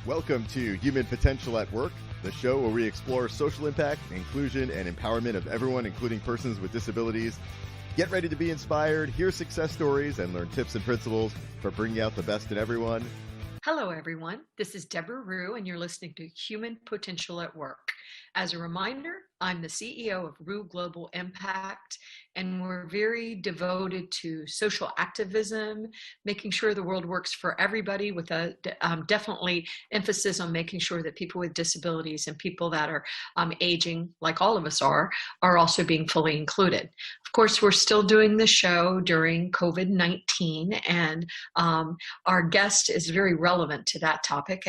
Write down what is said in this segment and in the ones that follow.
Welcome to Human Potential at Work, the show where we explore social impact, inclusion, and empowerment of everyone, including persons with disabilities. Get ready to be inspired, hear success stories, and learn tips and principles for bringing out the best in everyone. Hello, everyone. This is Deborah Rue, and you're listening to Human Potential at Work. As a reminder, I'm the CEO of Rue Global Impact, and we're very devoted to social activism, making sure the world works for everybody, with a definitely emphasis on making sure that people with disabilities and people that are aging, like all of us are also being fully included. Of course, we're still doing the show during COVID-19, and our guest is very relevant to that topic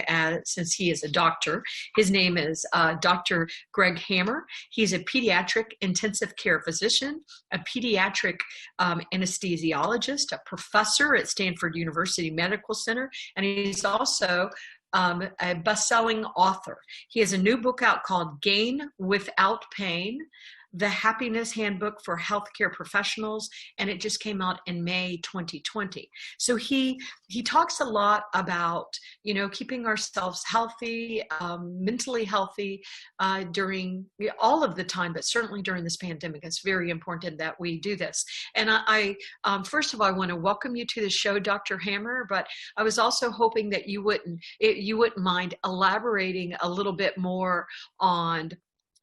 since he is a doctor. His name is Dr. Greg Hammer. He's a pediatric intensive care physician, a pediatric anesthesiologist, a professor at Stanford University Medical Center, and he's also a best-selling author. He has a new book out called Gain Without Pain: The Happiness Handbook for Healthcare Professionals, and it just came out in May 2020. So he talks a lot about, keeping ourselves healthy, mentally healthy during all of the time, but certainly during this pandemic. It's very important that we do this. And I first of all, I want to welcome you to the show, Dr. Hammer, but I was also hoping that you wouldn't mind elaborating a little bit more on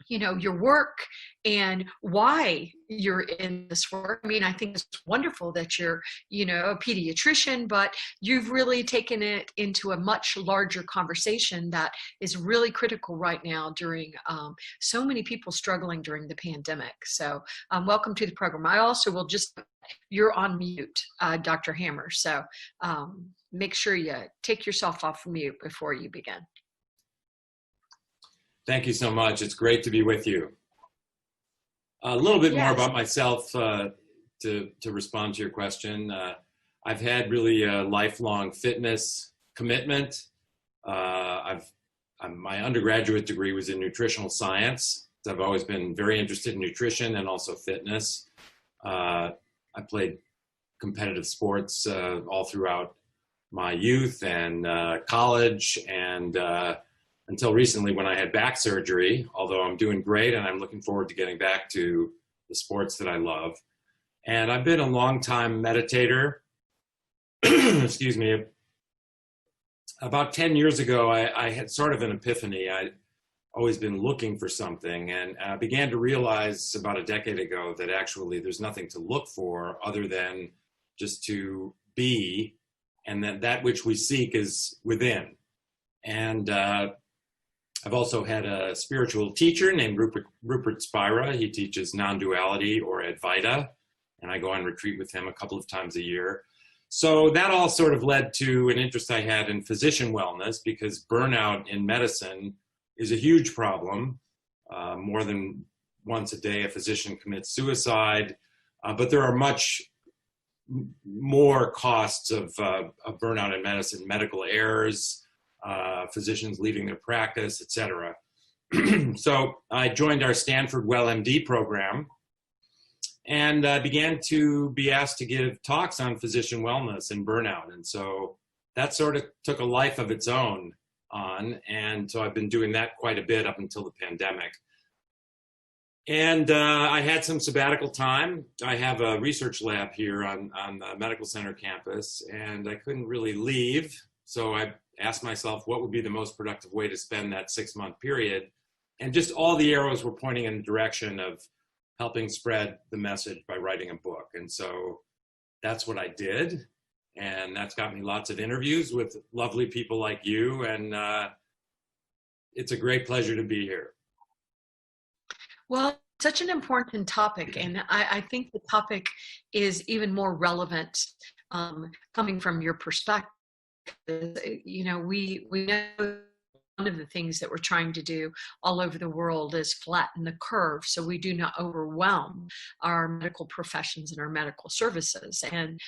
your work and why you're in this work. I mean, I think it's wonderful that you're, a pediatrician, but you've really taken it into a much larger conversation that is really critical right now during so many people struggling during the pandemic. So welcome to the program. I also will you're on mute, Dr. Hammer. So make sure you take yourself off mute before you begin. Thank you so much. It's great to be with you. A little bit more about myself to respond to your question. I've had really a lifelong fitness commitment. My undergraduate degree was in nutritional science. So I've always been very interested in nutrition and also fitness. I played competitive sports all throughout my youth and college, and until recently when I had back surgery, although I'm doing great and I'm looking forward to getting back to the sports that I love. And I've been a long time meditator. Excuse me. About 10 years ago, I had sort of an epiphany. I'd always been looking for something, and I began to realize about a decade ago that actually there's nothing to look for other than just to be, and that which we seek is within. And I've also had a spiritual teacher named Rupert Spira. He teaches non-duality, or Advaita, and I go on retreat with him a couple of times a year. So that all sort of led to an interest I had in physician wellness, because burnout in medicine is a huge problem. More than once a day, a physician commits suicide, but there are much more costs of burnout in medicine: medical errors, physicians leaving their practice, etc. So I joined our Stanford WellMD program and began to be asked to give talks on physician wellness and burnout. And so that sort of took a life of its own on. And so I've been doing that quite a bit up until the pandemic. And I had some sabbatical time. I have a research lab here on the medical center campus, and I couldn't really leave. So I asked myself what would be the most productive way to spend that 6-month period. And just all the arrows were pointing in the direction of helping spread the message by writing a book. And so that's what I did. And that's got me lots of interviews with lovely people like you. And it's a great pleasure to be here. Well, such an important topic. And I think the topic is even more relevant coming from your perspective. We know one of the things that we're trying to do all over the world is flatten the curve so we do not overwhelm our medical professions and our medical services. And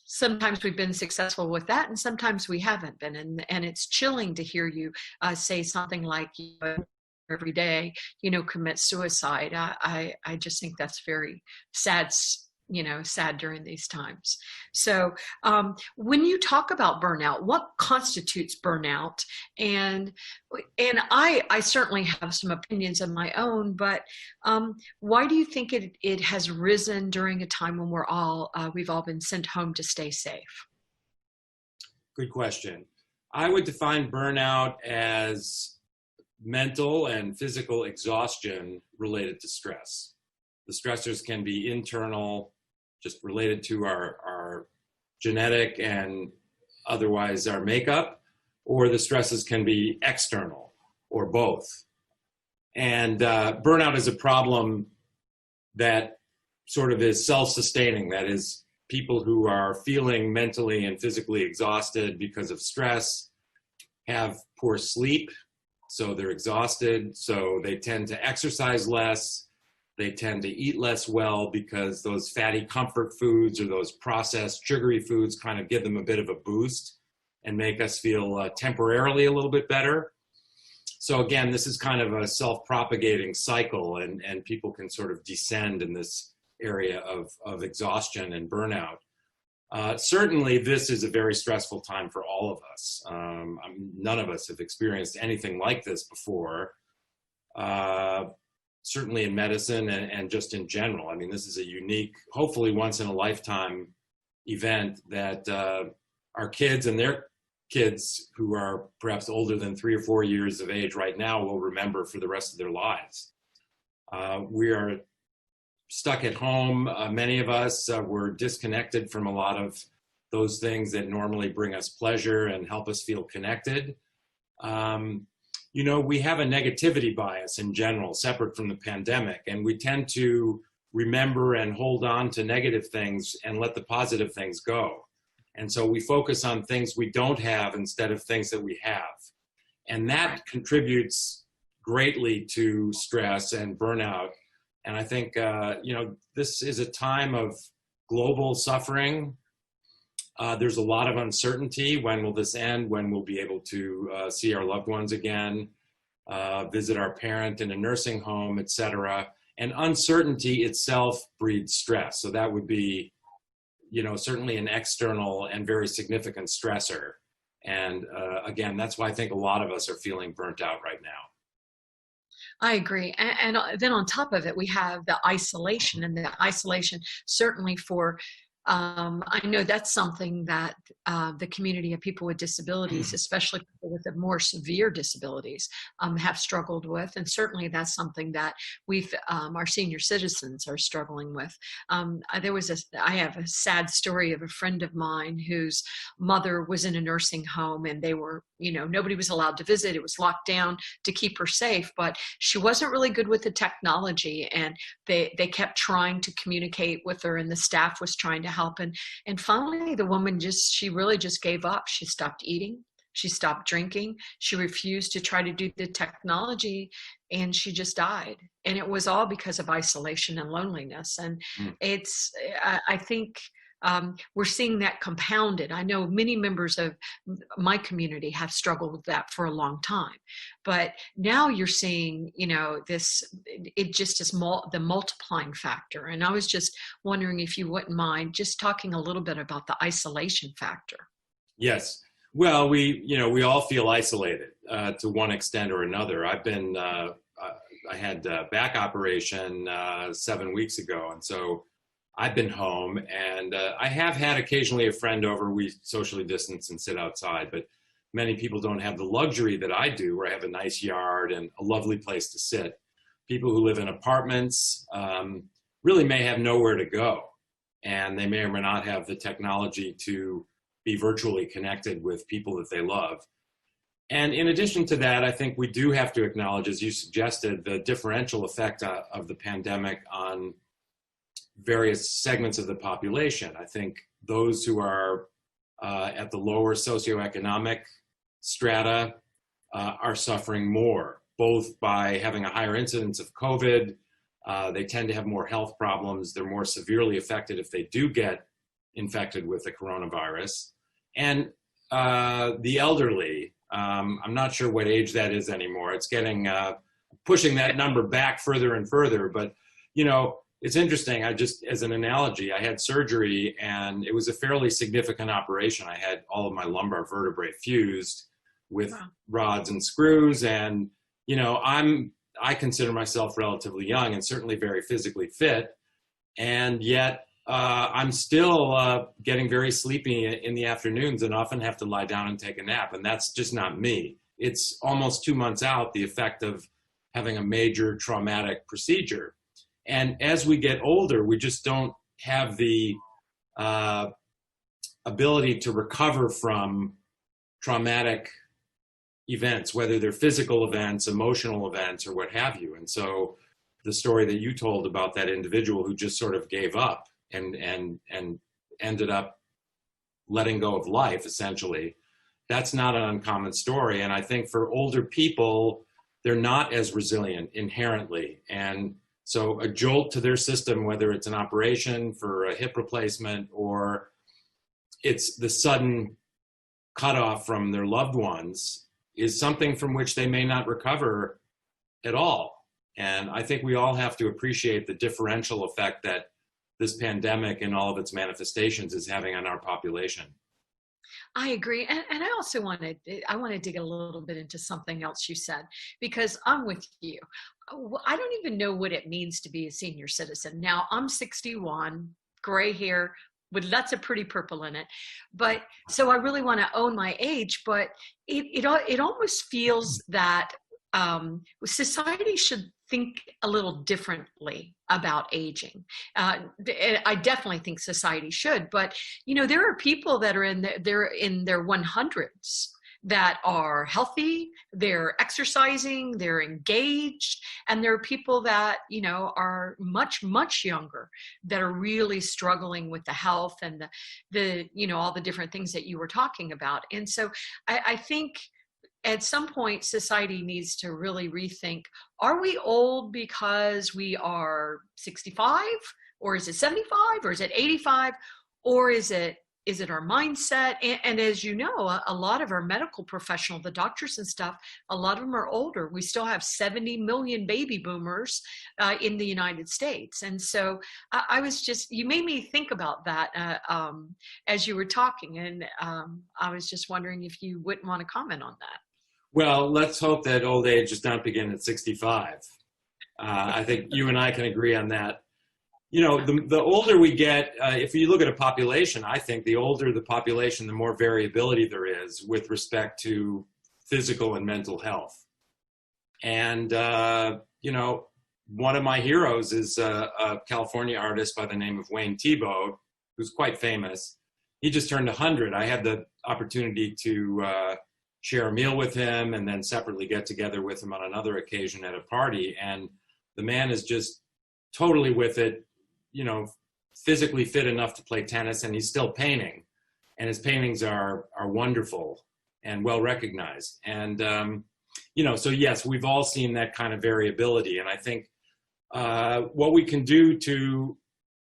sometimes we've been successful with that, and sometimes we haven't been. And it's chilling to hear you say something like, every day, commit suicide. I just think that's very sad sad during these times. So when you talk about burnout, what constitutes burnout? And I certainly have some opinions of my own, but why do you think it has risen during a time when we've all been sent home to stay safe? Good question. I would define burnout as mental and physical exhaustion related to stress. The stressors can be internal, just related to our genetic and otherwise our makeup, or the stresses can be external, or both. And burnout is a problem that sort of is self-sustaining. That is, people who are feeling mentally and physically exhausted because of stress have poor sleep, so they're exhausted, so they tend to exercise less. They tend to eat less well because those fatty comfort foods or those processed sugary foods kind of give them a bit of a boost and make us feel temporarily a little bit better. So again, this is kind of a self-propagating cycle, and people can sort of descend in this area of exhaustion and burnout. Certainly, this is a very stressful time for all of us. None of us have experienced anything like this before. Certainly in medicine and just in general. I mean, this is a unique, hopefully once in a lifetime event that our kids and their kids who are perhaps older than 3 or 4 years of age right now will remember for the rest of their lives. We are stuck at home. Many of us were disconnected from a lot of those things that normally bring us pleasure and help us feel connected. We have a negativity bias in general, separate from the pandemic, and we tend to remember and hold on to negative things and let the positive things go. And so we focus on things we don't have instead of things that we have. And that contributes greatly to stress and burnout. And I think, this is a time of global suffering. There's a lot of uncertainty. When will this end? When we'll be able to see our loved ones again, visit our parent in a nursing home, etc. And uncertainty itself breeds stress. So that would be, certainly an external and very significant stressor. And again, that's why I think a lot of us are feeling burnt out right now. I agree. And then on top of it, we have the isolation, and the isolation certainly for, I know that's something that the community of people with disabilities, especially people with the more severe disabilities, have struggled with. And certainly that's something that our senior citizens are struggling with. I have a sad story of a friend of mine whose mother was in a nursing home, and they were, nobody was allowed to visit. It was locked down to keep her safe, but she wasn't really good with the technology, and they kept trying to communicate with her, and the staff was trying to help. And finally the woman she really just gave up. She stopped eating. She stopped drinking. She refused to try to do the technology, and she just died. And it was all because of isolation and loneliness. And I think we're seeing that compounded. I know many members of my community have struggled with that for a long time, but now you're seeing, it just is the multiplying factor. And I was just wondering if you wouldn't mind just talking a little bit about the isolation factor. Yes. Well, we all feel isolated to one extent or another. I had a back operation 7 weeks ago, and so I've been home, and I have had occasionally a friend over. We socially distance and sit outside, but many people don't have the luxury that I do, where I have a nice yard and a lovely place to sit. People who live in apartments really may have nowhere to go, and they may or may not have the technology to be virtually connected with people that they love. And in addition to that, I think we do have to acknowledge, as you suggested, the differential effect of the pandemic on various segments of the population. I think those who are at the lower socioeconomic strata are suffering more, both by having a higher incidence of COVID. They tend to have more health problems. They're more severely affected if they do get infected with the coronavirus. And the elderly, I'm not sure what age that is anymore. It's getting, pushing that number back further and further. But, it's interesting. As an analogy, I had surgery and it was a fairly significant operation. I had all of my lumbar vertebrae fused with rods and screws. And, I consider myself relatively young and certainly very physically fit. And yet I'm still getting very sleepy in the afternoons and often have to lie down and take a nap. And that's just not me. It's almost 2 months out, the effect of having a major traumatic procedure. And as we get older, we just don't have the ability to recover from traumatic events, whether they're physical events, emotional events, or what have you. And so the story that you told about that individual who just sort of gave up and ended up letting go of life, essentially, that's not an uncommon story. And I think for older people, they're not as resilient inherently. And so a jolt to their system, whether it's an operation for a hip replacement or it's the sudden cutoff from their loved ones, is something from which they may not recover at all. And I think we all have to appreciate the differential effect that this pandemic and all of its manifestations is having on our population. I agree. And I also want to dig a little bit into something else you said, because I'm with you. I don't even know what it means to be a senior citizen. Now, I'm 61, gray hair, with lots of pretty purple in it. But so I really want to own my age, but it almost feels that society should think a little differently about aging. I definitely think society should, but there are people that are in their 100s that are healthy, they're exercising, they're engaged, and there are people that are much, much younger that are really struggling with the health and the all the different things that you were talking about. And so I think at some point, society needs to really rethink, are we old because we are 65, or is it 75, or is it 85, or is it our mindset? And as you know, a lot of our medical professionals, the doctors and stuff, a lot of them are older. We still have 70 million baby boomers in the United States. And so you made me think about that as you were talking. And I was just wondering if you wouldn't want to comment on that. Well, let's hope that old age does not begin at 65. I think you and I can agree on that. The older we get, if you look at a population, I think the older the population, the more variability there is with respect to physical and mental health. And, one of my heroes is a California artist by the name of Wayne Thiebaud, who's quite famous. He just turned 100. I had the opportunity to share a meal with him and then separately get together with him on another occasion at a party. And the man is just totally with it, physically fit enough to play tennis, and he's still painting. And his paintings are wonderful and well recognized. And, so yes, we've all seen that kind of variability. And I think what we can do to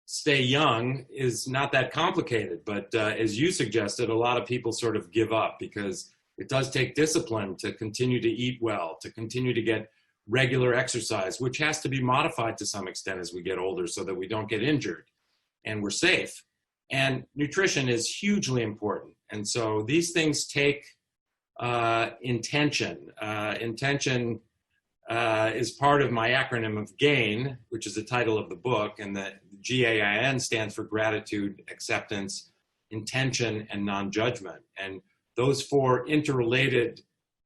stay young is not that complicated. But as you suggested, a lot of people sort of give up because it does take discipline to continue to eat well, to continue to get regular exercise, which has to be modified to some extent as we get older so that we don't get injured and we're safe. And nutrition is hugely important. And so these things take intention. Intention is part of my acronym of GAIN, which is the title of the book. And the GAIN stands for gratitude, acceptance, intention, and non-judgment. And those four interrelated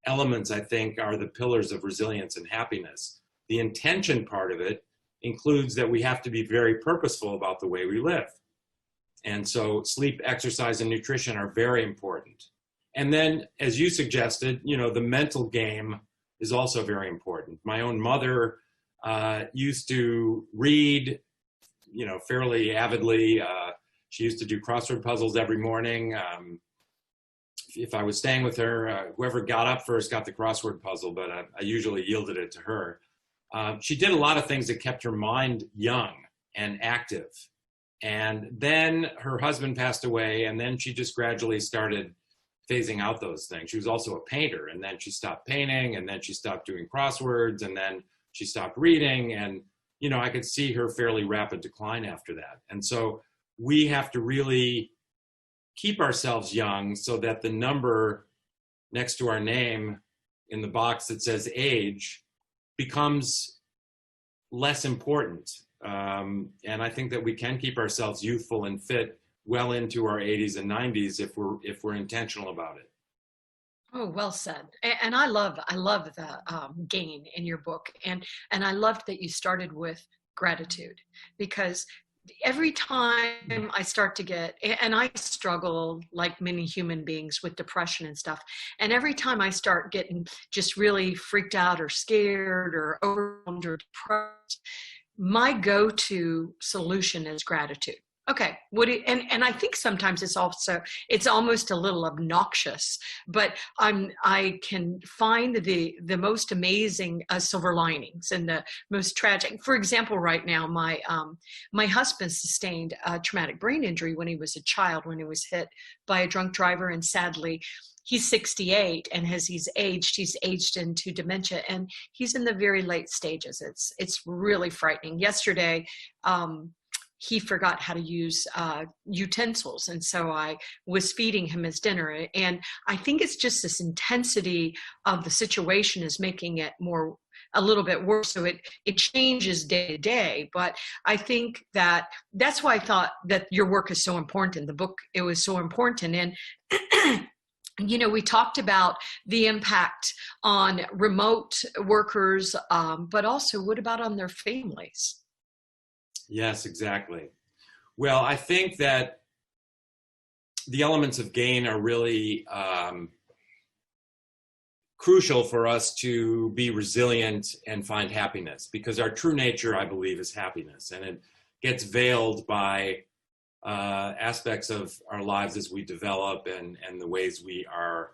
elements, I think, are the pillars of resilience and happiness. The intention part of it includes that we have to be very purposeful about the way we live. And so sleep, exercise, and nutrition are very important. And then, as you suggested, the mental game is also very important. My own mother used to read, fairly avidly. She used to do crossword puzzles every morning. If I was staying with her, whoever got up first got the crossword puzzle, but I usually yielded it to her. She did a lot of things that kept her mind young and active. And then her husband passed away, and then she just gradually started phasing out those things. She was also a painter, and then she stopped painting, and then she stopped doing crosswords, and then she stopped reading. And, I could see her fairly rapid decline after that. And so we have to really keep ourselves young so that the number next to our name in the box that says age becomes less important. And I think that we can keep ourselves youthful and fit well into our 80s and 90s if we're intentional about it. Oh, well said. And I love the gain in your book, and I loved that you started with gratitude, because every time I start to get, and I struggle like many human beings with depression and stuff, and every time I start getting just really freaked out or scared or overwhelmed or depressed, my go-to solution is gratitude. Okay, and I think sometimes it's almost a little obnoxious, but I can find the most amazing silver linings and the most tragic. For example, right now, my husband sustained a traumatic brain injury when he was a child, when he was hit by a drunk driver, and sadly, he's 68, and as he's aged into dementia, and he's in the very late stages. It's really frightening. Yesterday, he forgot how to use utensils, and so I was feeding him his dinner. And I think it's just this intensity of the situation is making it a little bit worse. So it changes day to day. But I think that's why I thought that your work is so important. The book, it was so important. And we talked about the impact on remote workers, but also what about on their families? Yes, exactly. Well, I think that the elements of gain are really crucial for us to be resilient and find happiness, because our true nature, I believe, is happiness, and it gets veiled by aspects of our lives as we develop and the ways we are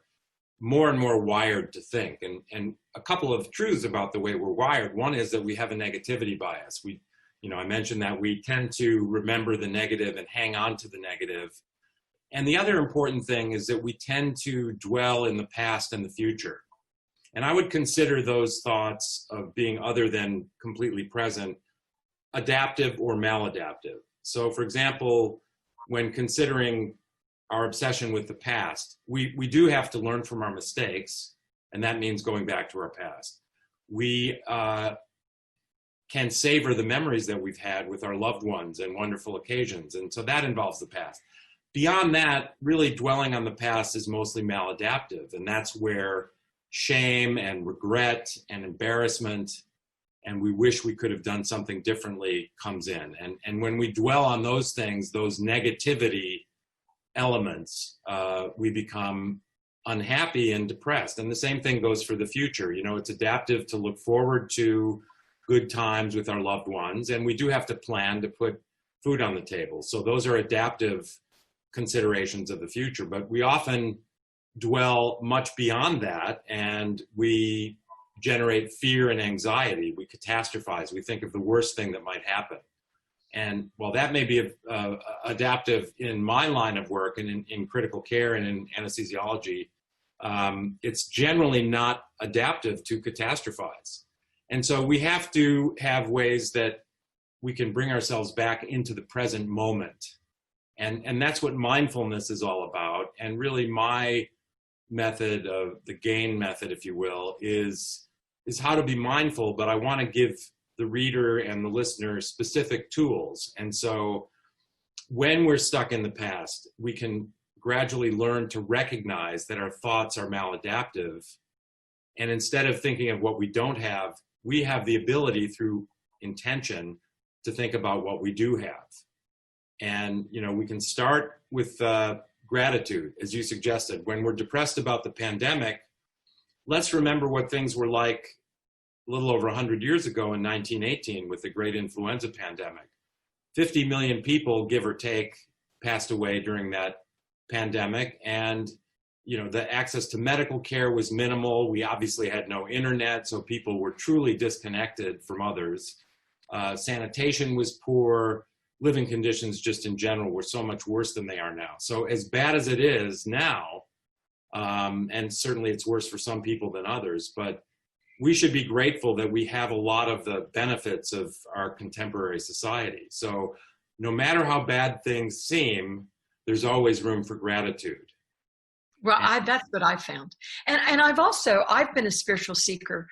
more and more wired to think. And a couple of truths about the way we're wired. One is that we have a negativity bias. I mentioned that we tend to remember the negative and hang on to the negative. And the other important thing is that we tend to dwell in the past and the future. And I would consider those thoughts of being other than completely present adaptive or maladaptive. So, for example, when considering our obsession with the past, we do have to learn from our mistakes, and that means going back to our past. We can savor the memories that we've had with our loved ones and wonderful occasions. And so that involves the past. Beyond that, really dwelling on the past is mostly maladaptive. And that's where shame and regret and embarrassment and we wish we could have done something differently comes in. And when we dwell on those things, those negativity elements, we become unhappy and depressed. And the same thing goes for the future. It's adaptive to look forward to good times with our loved ones, and we do have to plan to put food on the table. So those are adaptive considerations of the future, but we often dwell much beyond that, and we generate fear and anxiety. We catastrophize. We think of the worst thing that might happen. And while that may be adaptive in my line of work and in critical care and in anesthesiology, it's generally not adaptive to catastrophize. And so we have to have ways that we can bring ourselves back into the present moment. And that's what mindfulness is all about. And really my method of the GAIN method, if you will, is how to be mindful, but I want to give the reader and the listener specific tools. And so when we're stuck in the past, we can gradually learn to recognize that our thoughts are maladaptive. And instead of thinking of what we don't have, we have the ability through intention to think about what we do have. And, we can start with gratitude, as you suggested. When we're depressed about the pandemic, let's remember what things were like a little over 100 years ago in 1918 with the great influenza pandemic. 50 million people, give or take, passed away during that pandemic. And the access to medical care was minimal. We obviously had no internet, so people were truly disconnected from others. Sanitation was poor. Living conditions just in general were so much worse than they are now. So as bad as it is now, and certainly it's worse for some people than others, but we should be grateful that we have a lot of the benefits of our contemporary society. So no matter how bad things seem, there's always room for gratitude. Well, that's what I found. And I've been a spiritual seeker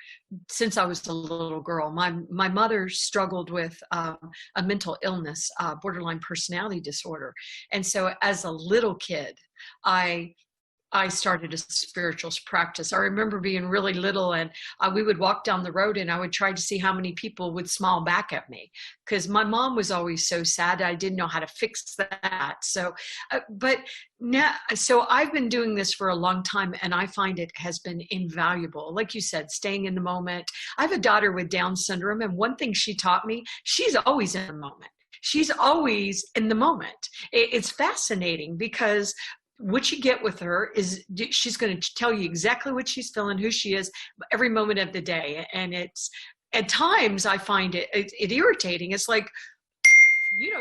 since I was a little girl. My mother struggled with a mental illness, borderline personality disorder. And so as a little kid, I started a spiritual practice. I remember being really little, and we would walk down the road and I would try to see how many people would smile back at me, because my mom was always so sad. I didn't know how to fix that. So, so I've been doing this for a long time, and I find it has been invaluable. Like you said, staying in the moment. I have a daughter with Down syndrome, and one thing she taught me, she's always in the moment. She's always in the moment. It's fascinating because what you get with her is she's going to tell you exactly what she's feeling, who she is, every moment of the day. And it's, at times I find it irritating. It's like,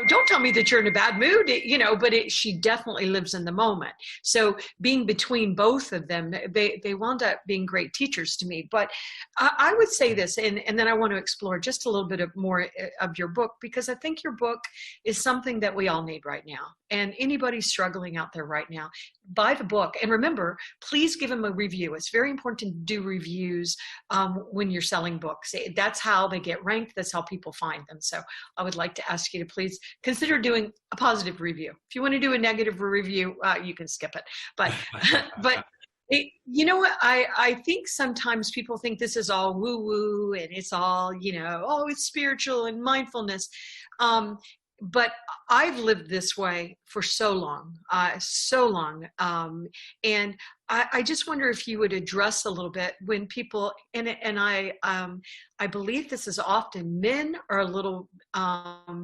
don't tell me that you're in a bad mood, but she definitely lives in the moment. So being between both of them, they wound up being great teachers to me. But I would say this, and then I want to explore just a little bit more of your book, because I think your book is something that we all need right now. And anybody struggling out there right now, buy the book. And remember, please give them a review. It's very important to do reviews when you're selling books. That's how they get ranked. That's how people find them. So I would like to ask you to please consider doing a positive review. If you want to do a negative review, you can skip it. But you know what? I think sometimes people think this is all woo-woo and it's all, it's spiritual and mindfulness. But I've lived this way for so long. And I just wonder if you would address a little bit when people, and I believe this is often men are a little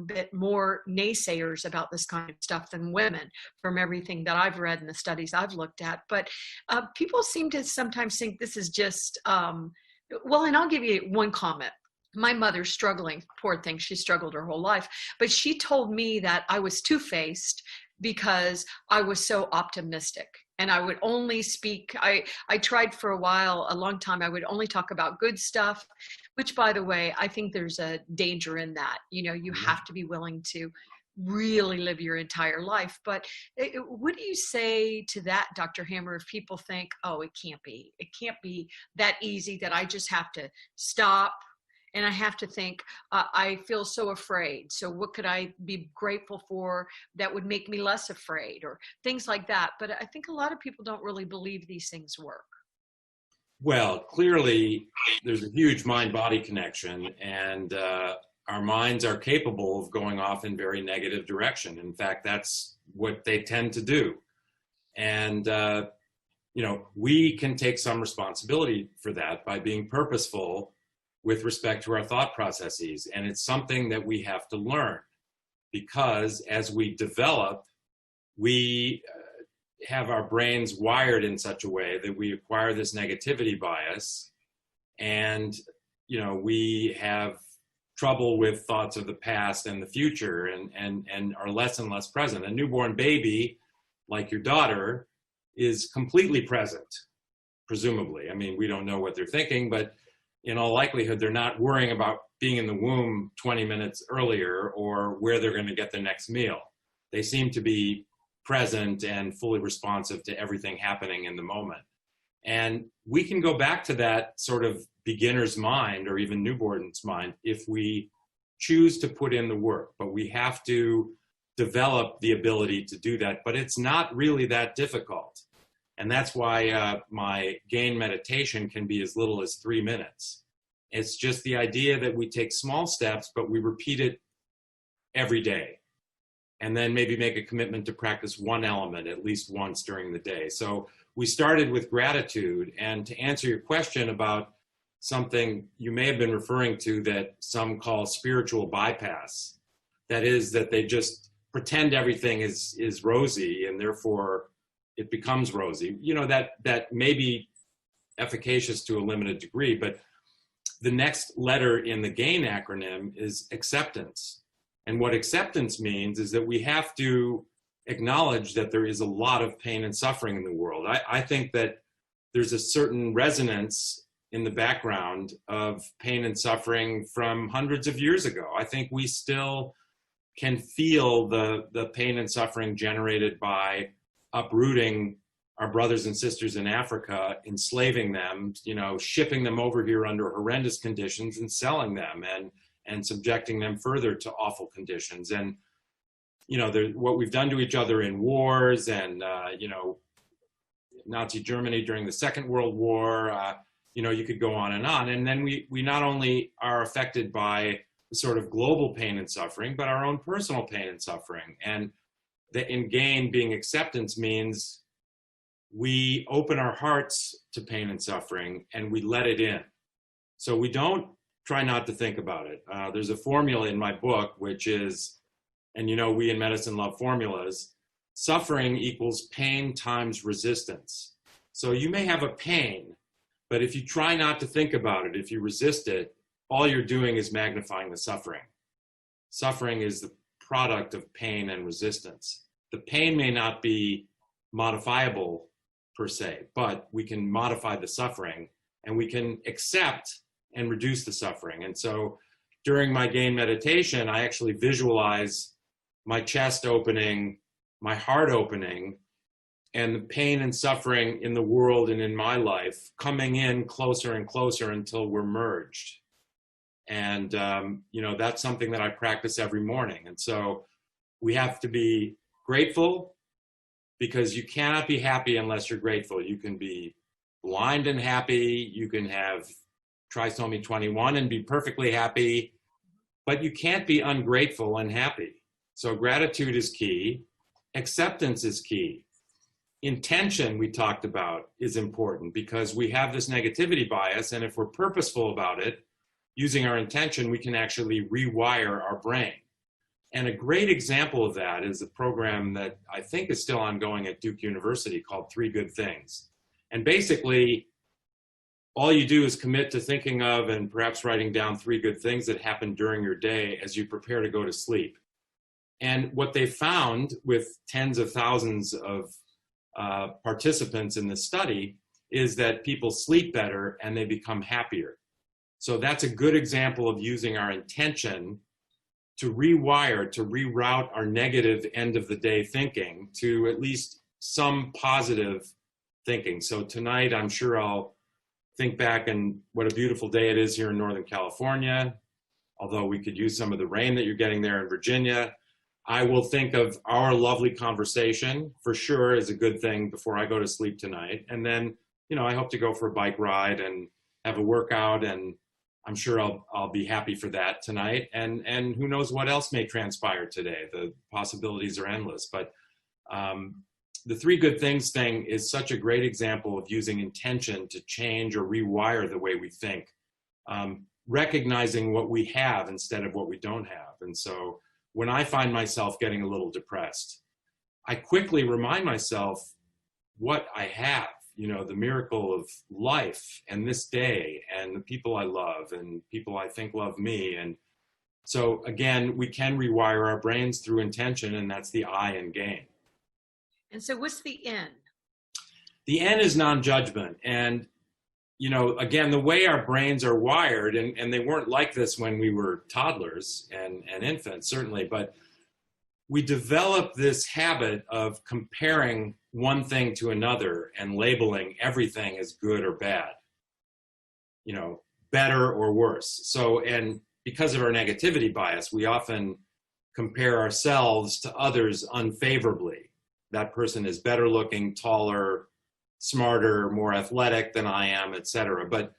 bit more naysayers about this kind of stuff than women, from everything that I've read and the studies I've looked at. But people seem to sometimes think this is just, and I'll give you one comment. My mother's struggling, poor thing, she struggled her whole life, but she told me that I was two-faced because I was so optimistic. And I would only speak, I tried for a long time, I would only talk about good stuff, which, by the way, I think there's a danger in that. You have to be willing to really live your entire life. But what do you say to that, Dr. Hammer, if people think, oh, it can't be that easy, that I just have to stop, and I have to think, I feel so afraid. So what could I be grateful for that would make me less afraid, or things like that? But I think a lot of people don't really believe these things work. Well, clearly there's a huge mind-body connection, and our minds are capable of going off in very negative direction. In fact, that's what they tend to do. And, we can take some responsibility for that by being purposeful with respect to our thought processes. And it's something that we have to learn, because as we develop, we have our brains wired in such a way that we acquire this negativity bias, and we have trouble with thoughts of the past and the future, and are less and less present. A newborn baby, like your daughter, is completely present, presumably. I mean, we don't know what they're thinking, but in all likelihood, they're not worrying about being in the womb 20 minutes earlier or where they're going to get their next meal. They seem to be present and fully responsive to everything happening in the moment. And we can go back to that sort of beginner's mind, or even newborn's mind, if we choose to put in the work. But we have to develop the ability to do that. But it's not really that difficult. And that's why my GAIN meditation can be as little as 3 minutes. It's just the idea that we take small steps, but we repeat it every day. And then maybe make a commitment to practice one element at least once during the day. So we started with gratitude. And to answer your question about something you may have been referring to that some call spiritual bypass, that is that they just pretend everything is rosy, and therefore it becomes rosy. That may be efficacious to a limited degree, but the next letter in the GAIN acronym is acceptance. And what acceptance means is that we have to acknowledge that there is a lot of pain and suffering in the world. I think that there's a certain resonance in the background of pain and suffering from hundreds of years ago. I think we still can feel the pain and suffering generated by uprooting our brothers and sisters in Africa, enslaving them, shipping them over here under horrendous conditions and selling them and subjecting them further to awful conditions. And, what we've done to each other in wars and, Nazi Germany during the Second World War, you could go on. And then we not only are affected by the sort of global pain and suffering, but our own personal pain and suffering. And the in gain being acceptance means we open our hearts to pain and suffering and we let it in. So we don't try not to think about it. There's a formula in my book, which is, and we in medicine love formulas, suffering equals pain times resistance. So you may have a pain, but if you try not to think about it, if you resist it, all you're doing is magnifying the suffering. Suffering is the product of pain and resistance. The pain may not be modifiable per se, but we can modify the suffering and we can accept and reduce the suffering. And so during my gain meditation, I actually visualize my chest opening, my heart opening, and the pain and suffering in the world and in my life coming in closer and closer until we're merged. And, that's something that I practice every morning. And so we have to be grateful, because you cannot be happy unless you're grateful. You can be blind and happy. You can have trisomy 21 and be perfectly happy, but you can't be ungrateful and happy. So gratitude is key. Acceptance is key. Intention, we talked about, is important because we have this negativity bias, and if we're purposeful about it, using our intention, we can actually rewire our brain. And a great example of that is a program that I think is still ongoing at Duke University called 3 Good Things. And basically, all you do is commit to thinking of and perhaps writing down 3 good things that happened during your day as you prepare to go to sleep. And what they found with tens of thousands of participants in this study is that people sleep better and they become happier. So that's a good example of using our intention to rewire, to reroute our negative end of the day thinking to at least some positive thinking. So tonight, I'm sure I'll think back and what a beautiful day it is here in Northern California, although we could use some of the rain that you're getting there in Virginia. I will think of our lovely conversation for sure as a good thing before I go to sleep tonight. And then, I hope to go for a bike ride and have a workout, and I'm sure I'll be happy for that tonight. And who knows what else may transpire today. The possibilities are endless. But the 3 good things thing is such a great example of using intention to change or rewire the way we think, recognizing what we have instead of what we don't have. And so when I find myself getting a little depressed, I quickly remind myself what I have. The miracle of life and this day and the people I love and people I think love me. And so again, we can rewire our brains through intention, and that's the I in gain. And so what's the N? The N is non-judgment. And, again, the way our brains are wired, and they weren't like this when we were toddlers and infants, certainly, but we develop this habit of comparing one thing to another and labeling everything as good or bad, better or worse. So, and because of our negativity bias, we often compare ourselves to others unfavorably. That person is better looking, taller, smarter, more athletic than I am, etc. But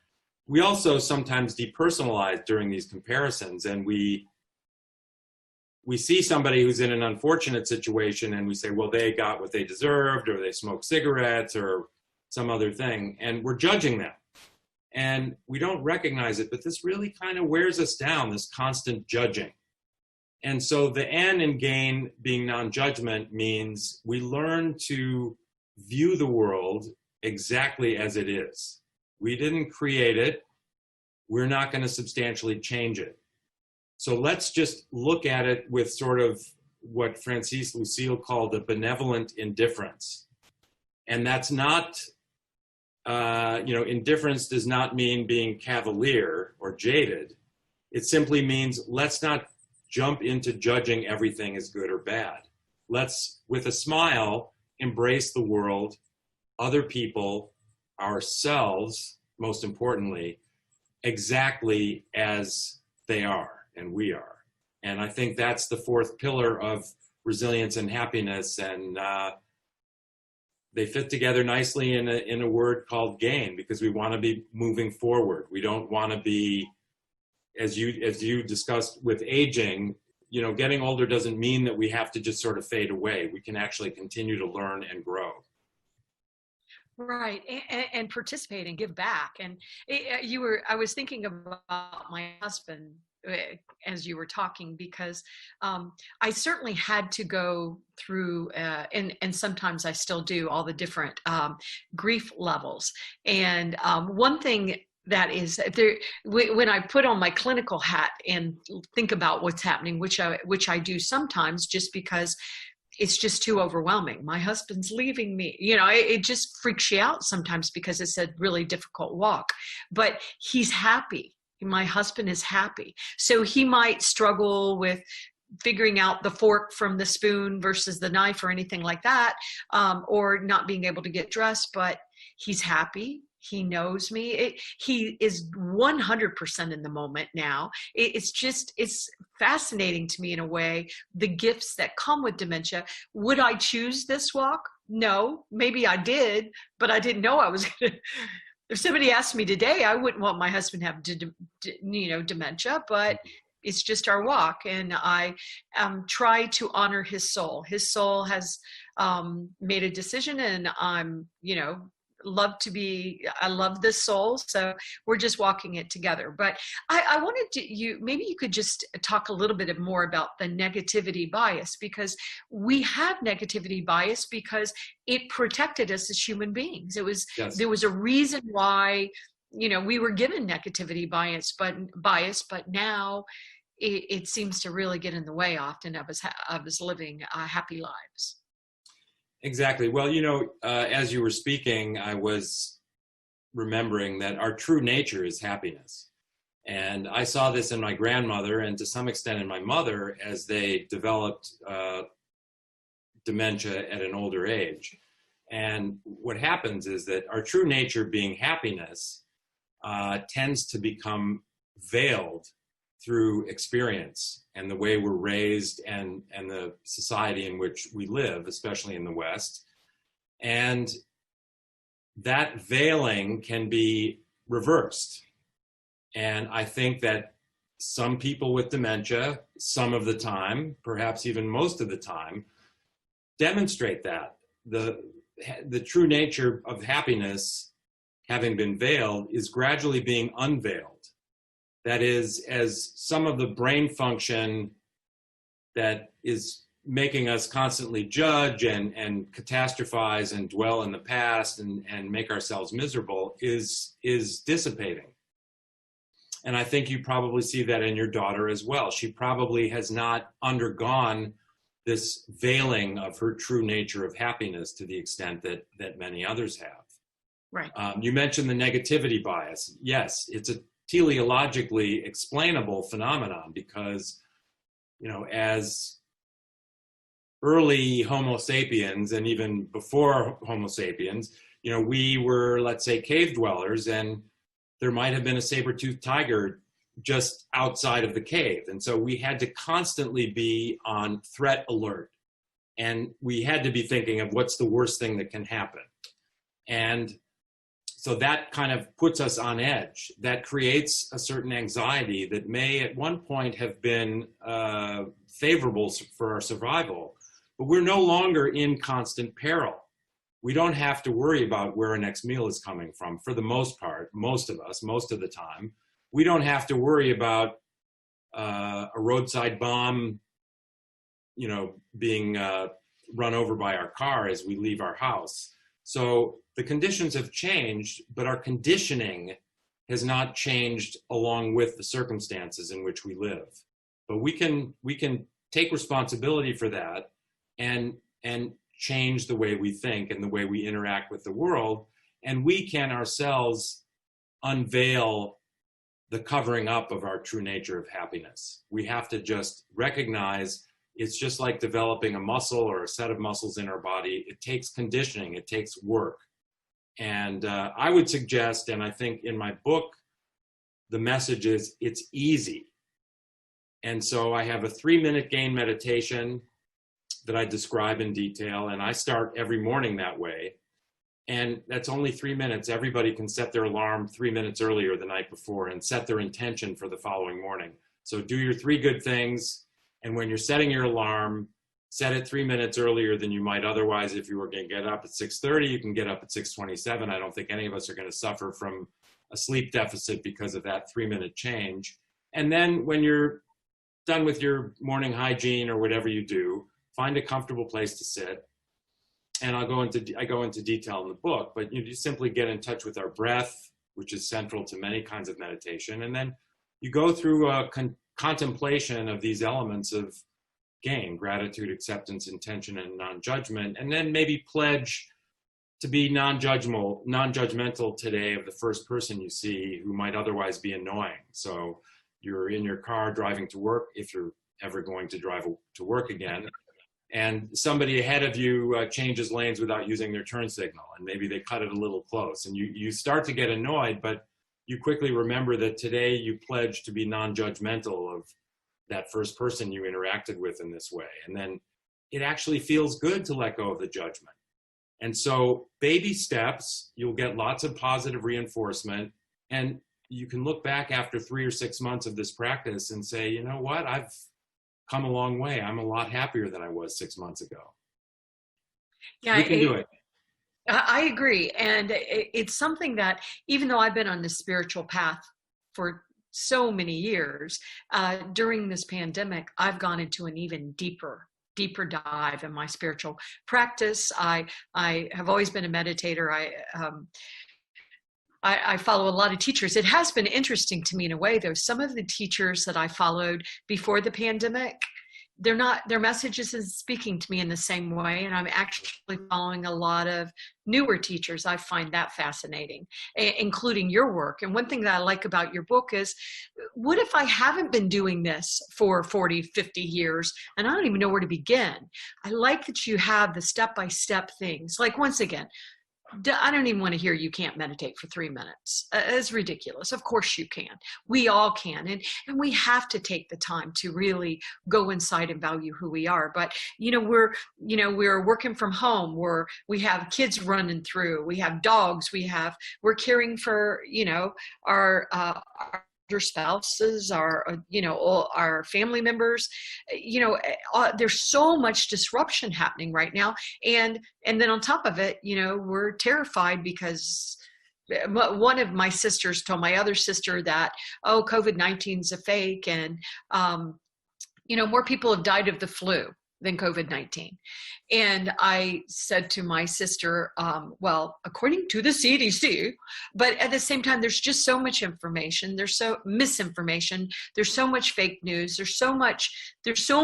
we also sometimes depersonalize during these comparisons, and we see somebody who's in an unfortunate situation and we say, well, they got what they deserved, or they smoked cigarettes or some other thing, and we're judging them. And we don't recognize it, but this really kind of wears us down, this constant judging. And so the N in gain being non-judgment means we learn to view the world exactly as it is. We didn't create it. We're not going to substantially change it. So let's just look at it with sort of what Francis Lucille called a benevolent indifference. And that's not indifference does not mean being cavalier or jaded. It simply means let's not jump into judging everything as good or bad. Let's, with a smile, embrace the world, other people, ourselves, most importantly, exactly as they are and we are. And I think that's the fourth pillar of resilience and happiness. And they fit together nicely in a word called gain, because we want to be moving forward. We don't want to be, as you discussed with aging, getting older doesn't mean that we have to just sort of fade away. We can actually continue to learn and grow. Right, and participate and give back. And I was thinking about my husband as you were talking, because I certainly had to go through, and sometimes I still do, all the different grief levels. And one thing that is there, when I put on my clinical hat and think about what's happening, which I do sometimes, just because it's just too overwhelming. My husband's leaving me. It just freaks you out sometimes, because it's a really difficult walk. But he's happy. My husband is happy. So he might struggle with figuring out the fork from the spoon versus the knife or anything like that, or not being able to get dressed, but he's happy. He knows me. He is 100% in the moment now. It's fascinating to me in a way, the gifts that come with dementia. Would I choose this walk? No, maybe I did, but I didn't know I was going to. If somebody asked me today, I wouldn't want my husband to have dementia, but it's just our walk. And I try to honor his soul. His soul has made a decision, and I'm, I love this soul. So we're just walking it together. But I wanted to, maybe you could just talk a little bit more about the negativity bias, because we have negativity bias because it protected us as human beings. Yes. There was a reason why, we were given negativity bias, but now it seems to really get in the way often of us living happy lives. Exactly. Well, as you were speaking, I was remembering that our true nature is happiness. And I saw this in my grandmother, and to some extent in my mother, as they developed dementia at an older age. And what happens is that our true nature, being happiness, tends to become veiled through experience and the way we're raised and the society in which we live, especially in the West. And that veiling can be reversed. And I think that some people with dementia, some of the time, perhaps even most of the time, demonstrate that. The true nature of happiness, having been veiled, is gradually being unveiled. That is, as some of the brain function that is making us constantly judge and catastrophize and dwell in the past and make ourselves miserable is dissipating. And I think you probably see that in your daughter as well. She probably has not undergone this veiling of her true nature of happiness to the extent that many others have. Right. You mentioned the negativity bias. Yes, it's a teleologically explainable phenomenon, because as early Homo sapiens, and even before Homo sapiens, we were, let's say, cave dwellers, and there might have been a saber-toothed tiger just outside of the cave, and so we had to constantly be on threat alert, and we had to be thinking of what's the worst thing that can happen. And so that kind of puts us on edge. That creates a certain anxiety that may at one point have been favorable for our survival, but we're no longer in constant peril. We don't have to worry about where our next meal is coming from, for the most part, most of us, most of the time. We don't have to worry about a roadside bomb, being run over by our car as we leave our house. So the conditions have changed, but our conditioning has not changed along with the circumstances in which we live. But we can take responsibility for that and change the way we think and the way we interact with the world. And we can ourselves unveil the covering up of our true nature of happiness. We have to just recognize it's just like developing a muscle or a set of muscles in our body. It takes conditioning, it takes work. And I would suggest, and I think in my book, the message is it's easy. And so I have a 3-minute gain meditation that I describe in detail, and I start every morning that way. And that's only 3 minutes. Everybody can set their alarm 3 minutes earlier the night before and set their intention for the following morning. So do your 3 good things. And when you're setting your alarm, set it 3 minutes earlier than you might otherwise. If you were going to get up at 6:30, you can get up at 6:27. I don't think any of us are going to suffer from a sleep deficit because of that 3-minute change. And then when you're done with your morning hygiene or whatever you do, find a comfortable place to sit. And I go into detail in the book, but you simply get in touch with our breath, which is central to many kinds of meditation. And then you go through a contemplation of these elements of gain: gratitude, acceptance, intention, and non-judgment. And then maybe pledge to be non-judgmental today of the first person you see who might otherwise be annoying. So you're in your car driving to work, if you're ever going to drive to work again, and somebody ahead of you changes lanes without using their turn signal, and maybe they cut it a little close, and you start to get annoyed, but you quickly remember that today you pledged to be non-judgmental of that first person you interacted with in this way. And then it actually feels good to let go of the judgment. And so baby steps, you'll get lots of positive reinforcement, and you can look back after 3 or 6 months of this practice and say, you know what, I've come a long way. I'm a lot happier than I was 6 months ago. Yeah, we can do it. I agree. And it's something that, even though I've been on this spiritual path for so many years, during this pandemic, I've gone into an even deeper dive in my spiritual practice. I have always been a meditator. I follow a lot of teachers. It has been interesting to me in a way, though. Some of the teachers that I followed before the pandemic, their messages is speaking to me in the same way. And I'm actually following a lot of newer teachers. I find that fascinating, including your work. And one thing that I like about your book is, what if I haven't been doing this for 40, 50 years, and I don't even know where to begin? I like that you have the step-by-step things. Like, once again, I don't even want to hear you can't meditate for 3 minutes. It's ridiculous. Of course you can. We all can. And we have to take the time to really go inside and value who we are. But, we're working from home. We have kids running through. We have dogs. We're caring for, our spouses, our family members. There's so much disruption happening right now, and then on top of it, we're terrified because one of my sisters told my other sister that, COVID-19 is a fake, and more people have died of the flu than COVID-19. And I said to my sister, well, according to the CDC, but at the same time, there's just so much information. There's so misinformation. There's so much fake news. There's so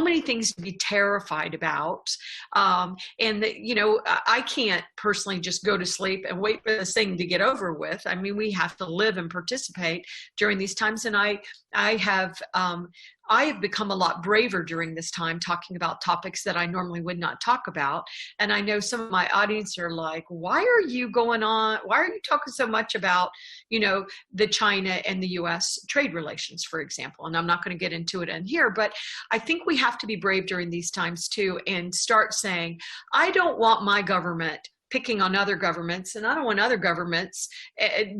many things to be terrified about. And I can't personally just go to sleep and wait for this thing to get over with. I mean, we have to live and participate during these times. And I have become a lot braver during this time, talking about topics that I normally would not talk about. And I know some of my audience are like, why are you talking so much about, the China and the US trade relations, for example? And I'm not going to get into it in here, but I think we have to be brave during these times too, and start saying, I don't want my government picking on other governments, and I don't want other governments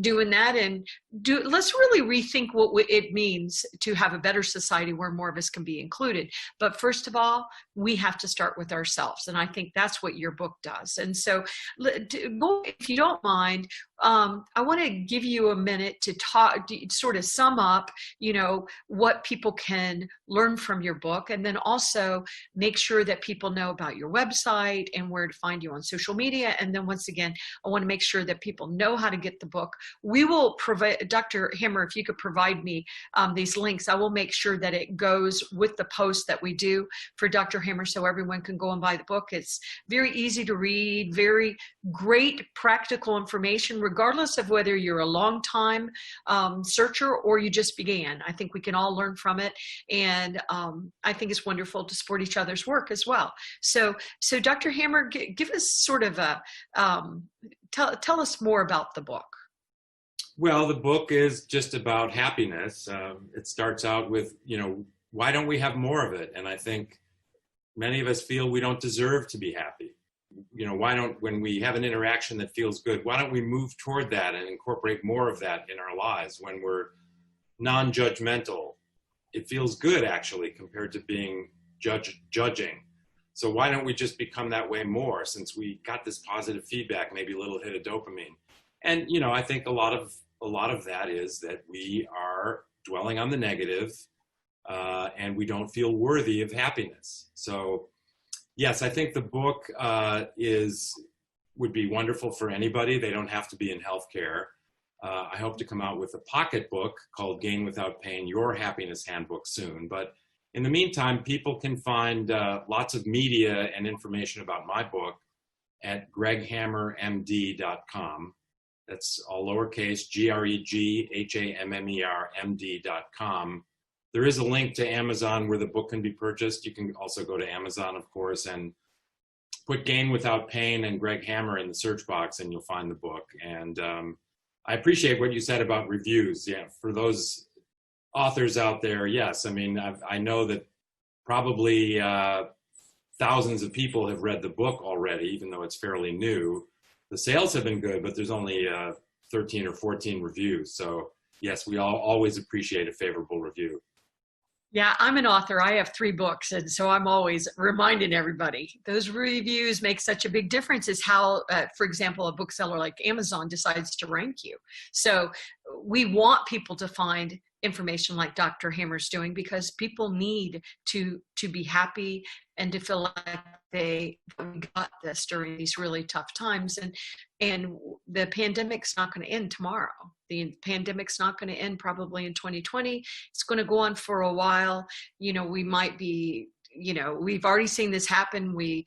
doing that. And let's really rethink what it means to have a better society where more of us can be included. But first of all, we have to start with ourselves. And I think that's what your book does. And so, if you don't mind, I want to give you a minute to sort of sum up, what people can learn from your book, and then also make sure that people know about your website and where to find you on social media. And then once again, I want to make sure that people know how to get the book. We will provide Dr. Hammer, if you could provide me these links, I will make sure that it goes with the post that we do for Dr. Hammer so everyone can go and buy the book. It's very easy to read, very great practical information, regardless of whether you're a long-time searcher or you just began. I think we can all learn from it. And I think it's wonderful to support each other's work as well. So Dr. Hammer, give us sort of a, tell us more about the book. Well, the book is just about happiness. It starts out with, why don't we have more of it? And I think many of us feel we don't deserve to be happy. When we have an interaction that feels good, why don't we move toward that and incorporate more of that in our lives? When we're non-judgmental, it feels good actually compared to being judging. So why don't we just become that way more, since we got this positive feedback, maybe a little hit of dopamine? And, I think a lot of that is that we are dwelling on the negative and we don't feel worthy of happiness. So yes, I think the book would be wonderful for anybody. They don't have to be in healthcare. I hope to come out with a pocket book called Gain Without Pain, Your Happiness Handbook soon. But in the meantime, people can find lots of media and information about my book at greghammermd.com. That's all lowercase, GREGHAMMERMD.com. There is a link to Amazon where the book can be purchased. You can also go to Amazon, of course, and put Gain Without Pain and Greg Hammer in the search box, and you'll find the book. And I appreciate what you said about reviews. Yeah, for those authors out there, yes. I mean, I know that probably thousands of people have read the book already, even though it's fairly new. The sales have been good, but there's only 13 or 14 reviews. So yes, we always appreciate a favorable review. Yeah, I'm an author. I have 3 books. And so I'm always reminding everybody, those reviews make such a big difference. Is how, for example, a bookseller like Amazon decides to rank you. So we want people to find information like Dr. Hammer's doing, because people need to be happy and to feel like we got this during these really tough times. And the pandemic's not going to end tomorrow. The pandemic's not going to end probably in 2020. It's going to go on for a while. We might be, we've already seen this happen. I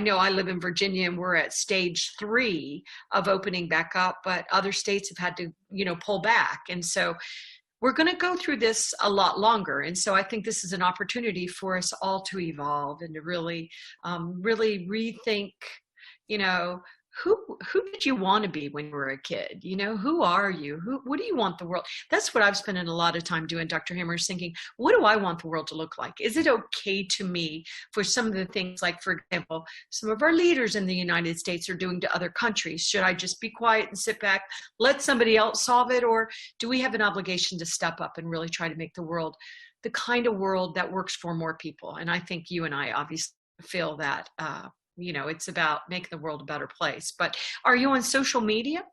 know I live in Virginia and we're at stage 3 of opening back up, but other states have had to, pull back. And so we're going to go through this a lot longer. And so I think this is an opportunity for us all to evolve and to really, really rethink, who did you want to be when you were a kid? Who are you? What do you want the world? That's what I've spent a lot of time doing, Dr. Hammer, is thinking, what do I want the world to look like? Is it okay to me for some of the things, like, for example, some of our leaders in the United States are doing to other countries? Should I just be quiet and sit back, let somebody else solve it? Or do we have an obligation to step up and really try to make the world the kind of world that works for more people? And I think you and I obviously feel that, it's about making the world a better place. But are you on social media?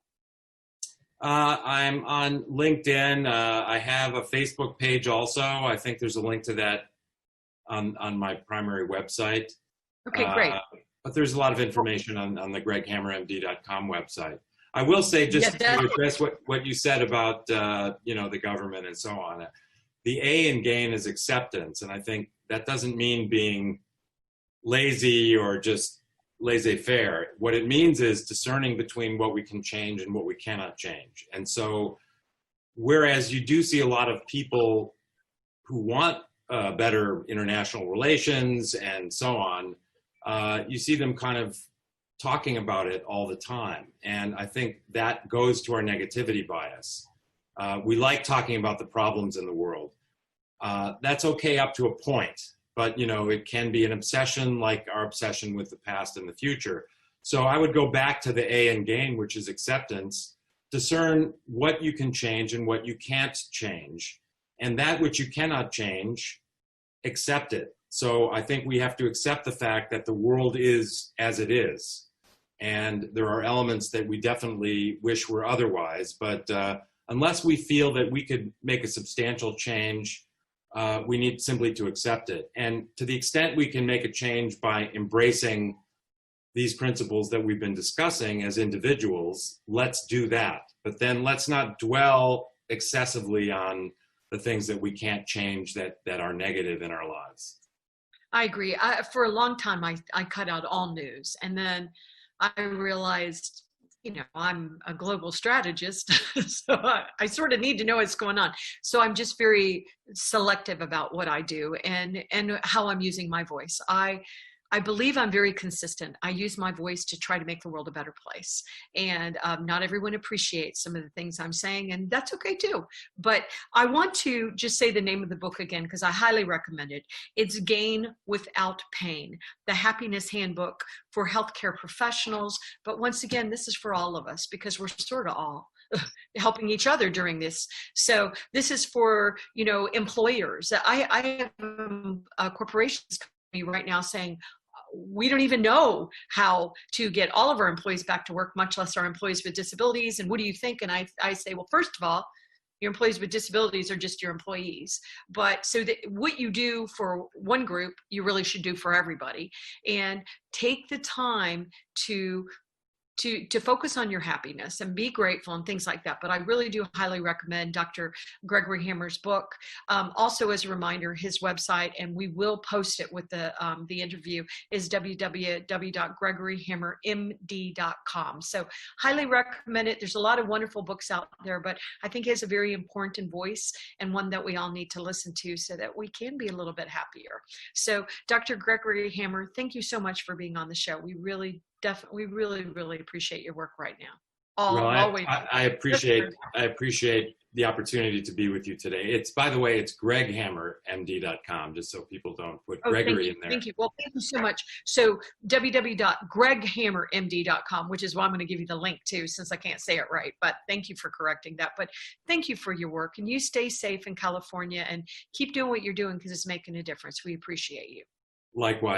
I'm on LinkedIn. I have a Facebook page also. I think there's a link to that on my primary website. Okay, great. But there's a lot of information on the greghammermd.com website. I will say, just to address what you said about the government and so on. The A in GAIN is acceptance, and I think that doesn't mean being lazy or just laissez-faire. What it means is discerning between what we can change and what we cannot change. And so, whereas you do see a lot of people who want better international relations and so on, you see them kind of talking about it all the time. And I think that goes to our negativity bias. We like talking about the problems in the world. That's okay up to a point. But, it can be an obsession, like our obsession with the past and the future. So I would go back to the A in GAIN, which is acceptance. Discern what you can change and what you can't change. And that which you cannot change, accept it. So I think we have to accept the fact that the world is as it is. And there are elements that we definitely wish were otherwise. But unless we feel that we could make a substantial change, we need simply to accept it. And to the extent we can make a change by embracing these principles that we've been discussing as individuals, let's do that. But then let's not dwell excessively on the things that we can't change that are negative in our lives. I agree. For a long time, I cut out all news. And then I realized, I'm a global strategist, so I sort of need to know what's going on. So I'm just very selective about what I do and how I'm using my voice. I believe I'm very consistent. I use my voice to try to make the world a better place. And not everyone appreciates some of the things I'm saying, and that's okay too. But I want to just say the name of the book again, because I highly recommend it. It's Gain Without Pain, the Happiness Handbook for Healthcare Professionals. But once again, this is for all of us because we're sort of all helping each other during this. So this is for, employers. I have a corporations company right now saying, we don't even know how to get all of our employees back to work, much less our employees with disabilities. And what do you think? And I say, well, first of all, your employees with disabilities are just your employees. But so that what you do for one group, you really should do for everybody. And take the time to focus on your happiness and be grateful and things like that. But I really do highly recommend Dr. Gregory Hammer's book. Also, as a reminder, his website, and we will post it with the interview, is www.gregoryhammermd.com. So highly recommend it. There's a lot of wonderful books out there, but I think he has a very important voice and one that we all need to listen to so that we can be a little bit happier. So Dr. Gregory Hammer, thank you so much for being on the show. We really appreciate your work right now. Always. I appreciate the opportunity to be with you today. By the way, it's greghammermd.com, just so people don't put Gregory in there. Thank you. Well, thank you so much. So www.greghammermd.com, which is why I'm going to give you the link too, since I can't say it right, but thank you for correcting that. But thank you for your work, and you stay safe in California and keep doing what you're doing because it's making a difference. We appreciate you. Likewise.